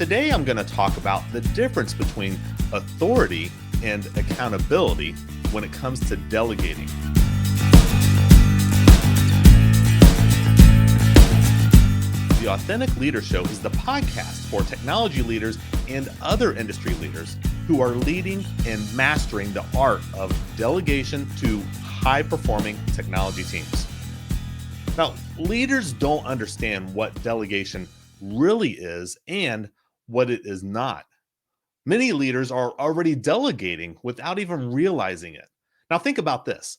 Today I'm going to talk about the difference between authority and accountability when it comes to delegating. The Authentic Leader Show is the podcast for technology leaders and other industry leaders who are leading and mastering the art of delegation to high-performing technology teams. Now, leaders don't understand what delegation really is and what it is not. Many leaders are already delegating without even realizing it. Now, think about this.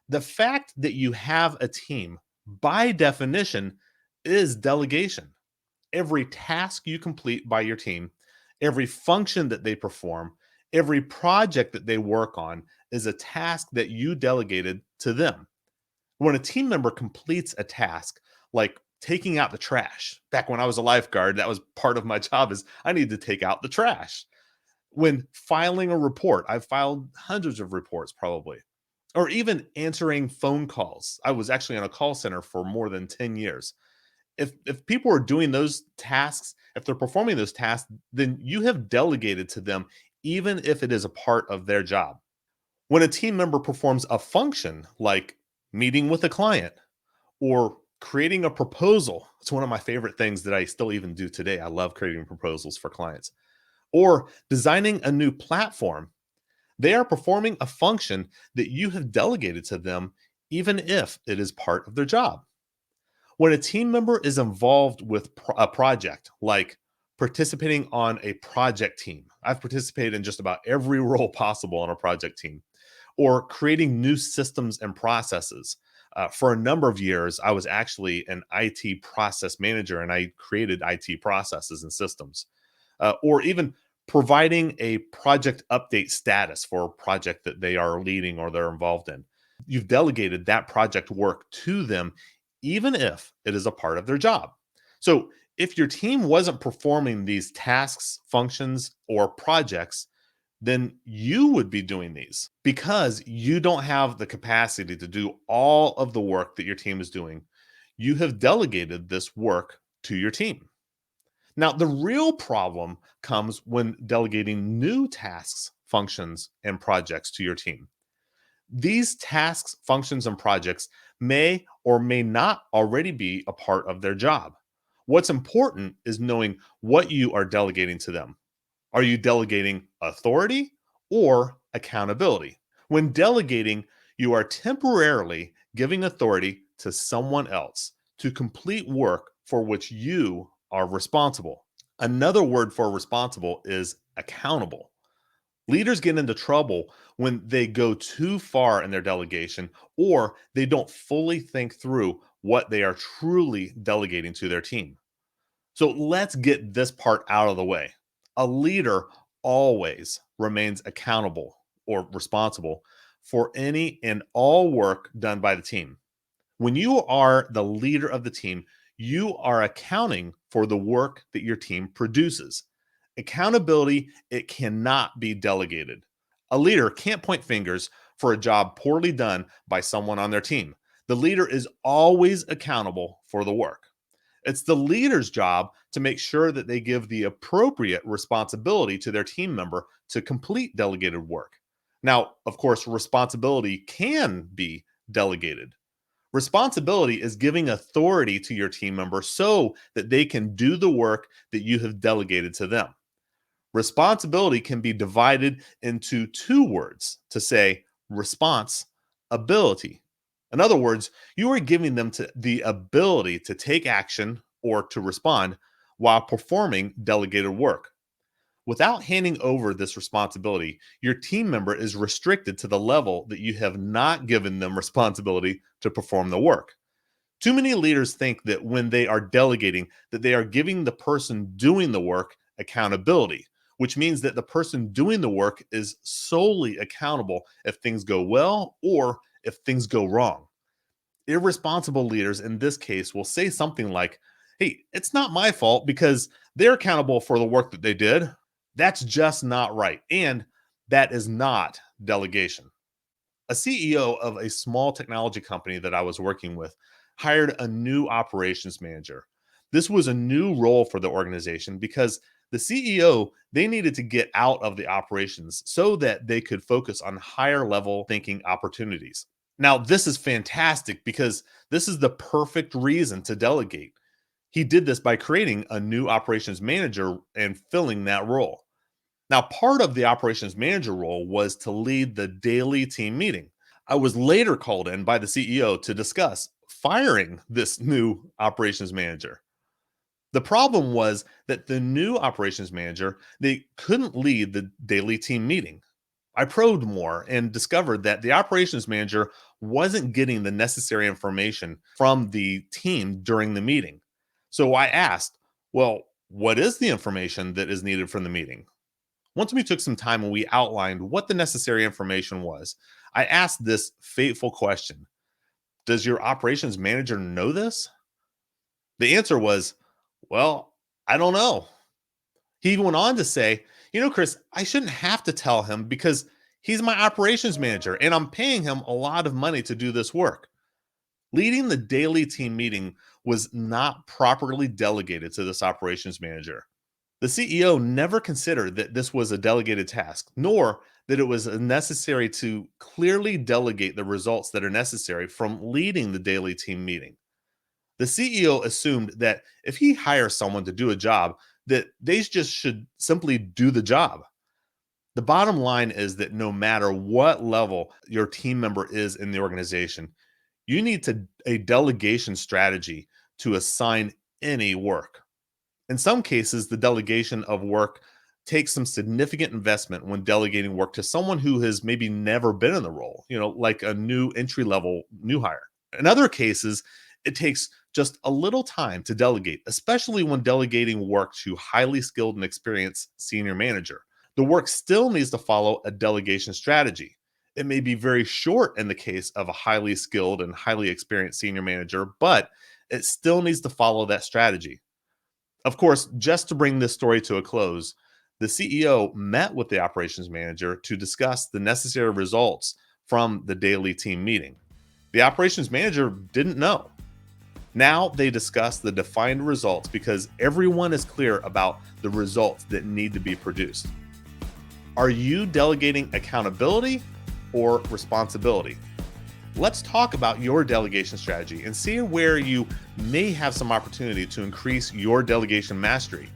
The fact that you have a team, by definition, is delegation. Every task you complete by your team, every function that they perform, every project that they work on is a task that you delegated to them. When a team member completes a task like taking out the trash, back when I was a lifeguard, that was part of my job is I need to take out the trash. When filing a report, I've filed hundreds of reports probably, or even answering phone calls. I was actually on a call center for more than 10 years. If people are doing those tasks, if they're performing those tasks, then you have delegated to them, even if it is a part of their job. When a team member performs a function like meeting with a client or creating a proposal, it's one of my favorite things that I still even do today. I love creating proposals for clients. Or designing a new platform, they are performing a function that you have delegated to them, even if it is part of their job. When a team member is involved with a project, like participating on a project team, I've participated in just about every role possible on a project team, or creating new systems and processes. For a number of years, I was actually an IT process manager and I created IT processes and systems, or even providing a project update status for a project that they are leading or they're involved in. You've delegated that project work to them, even if it is a part of their job. So if your team wasn't performing these tasks, functions, or projects, then you would be doing these because you don't have the capacity to do all of the work that your team is doing. You have delegated this work to your team. Now, the real problem comes when delegating new tasks, functions, and projects to your team. These tasks, functions, and projects may or may not already be a part of their job. What's important is knowing what you are delegating to them. Are you delegating authority or accountability? When delegating, you are temporarily giving authority to someone else to complete work for which you are responsible. Another word for responsible is accountable. Leaders get into trouble when they go too far in their delegation or they don't fully think through what they are truly delegating to their team. So let's get this part out of the way. A leader always remains accountable or responsible for any and all work done by the team. When you are the leader of the team, you are accounting for the work that your team produces. Accountability, it cannot be delegated. A leader can't point fingers for a job poorly done by someone on their team. The leader is always accountable for the work. It's the leader's job to make sure that they give the appropriate responsibility to their team member to complete delegated work. Now, of course, responsibility can be delegated. Responsibility is giving authority to your team member so that they can do the work that you have delegated to them. Responsibility can be divided into two words to say response ability. In other words, you are giving them the ability to take action or to respond while performing delegated work. Without handing over this responsibility, your team member is restricted to the level that you have not given them responsibility to perform the work. Too many leaders think that when they are delegating, that they are giving the person doing the work accountability, which means that the person doing the work is solely accountable if things go well or if things go wrong. Irresponsible leaders in this case will say something like, "Hey, it's not my fault because they're accountable for the work that they did." That's just not right. And that is not delegation. A CEO of a small technology company that I was working with hired a new operations manager. This was a new role for the organization because The CEO, they needed to get out of the operations so that they could focus on higher level thinking opportunities. Now, this is fantastic because this is the perfect reason to delegate. He did this by creating a new operations manager and filling that role. Now, part of the operations manager role was to lead the daily team meeting. I was later called in by the CEO to discuss firing this new operations manager. The problem was that the new operations manager, they couldn't lead the daily team meeting. I probed more and discovered that the operations manager wasn't getting the necessary information from the team during the meeting. So I asked, well, what is the information that is needed from the meeting? Once we took some time and we outlined what the necessary information was, I asked this fateful question: does your operations manager know this? The answer was, well, I don't know. He went on to say, Chris, I shouldn't have to tell him because he's my operations manager and I'm paying him a lot of money to do this work. Leading the daily team meeting was not properly delegated to this operations manager. The CEO never considered that this was a delegated task, nor that it was necessary to clearly delegate the results that are necessary from leading the daily team meeting. The CEO assumed that if he hires someone to do a job, that they just should simply do the job. The bottom line is that no matter what level your team member is in the organization, you need a delegation strategy to assign any work. In some cases, the delegation of work takes some significant investment when delegating work to someone who has maybe never been in the role, like a new entry level new hire. In other cases, it takes just a little time to delegate, especially when delegating work to highly skilled and experienced senior manager. The work still needs to follow a delegation strategy. It may be very short in the case of a highly skilled and highly experienced senior manager, but it still needs to follow that strategy. Of course, just to bring this story to a close, the CEO met with the operations manager to discuss the necessary results from the daily team meeting. The operations manager didn't know. Now they discuss the defined results because everyone is clear about the results that need to be produced. Are you delegating accountability or responsibility? Let's talk about your delegation strategy and see where you may have some opportunity to increase your delegation mastery.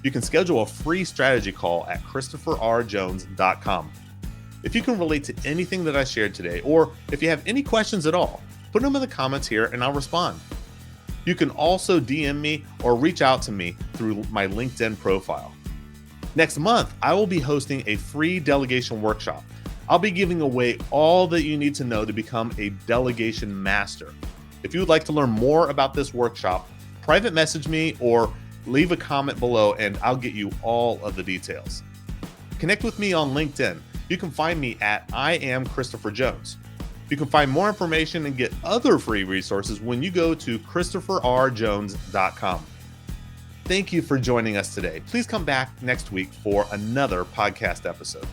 You can schedule a free strategy call at ChristopherRJones.com. If you can relate to anything that I shared today, or if you have any questions at all, put them in the comments here and I'll respond. You can also DM me or reach out to me through my LinkedIn profile. Next month, I will be hosting a free delegation workshop. I'll be giving away all that you need to know to become a delegation master. If you would like to learn more about this workshop, private message me or leave a comment below and I'll get you all of the details. Connect with me on LinkedIn. You can find me at I am Christopher Jones. You can find more information and get other free resources when you go to ChristopherRJones.com. Thank you for joining us today. Please come back next week for another podcast episode.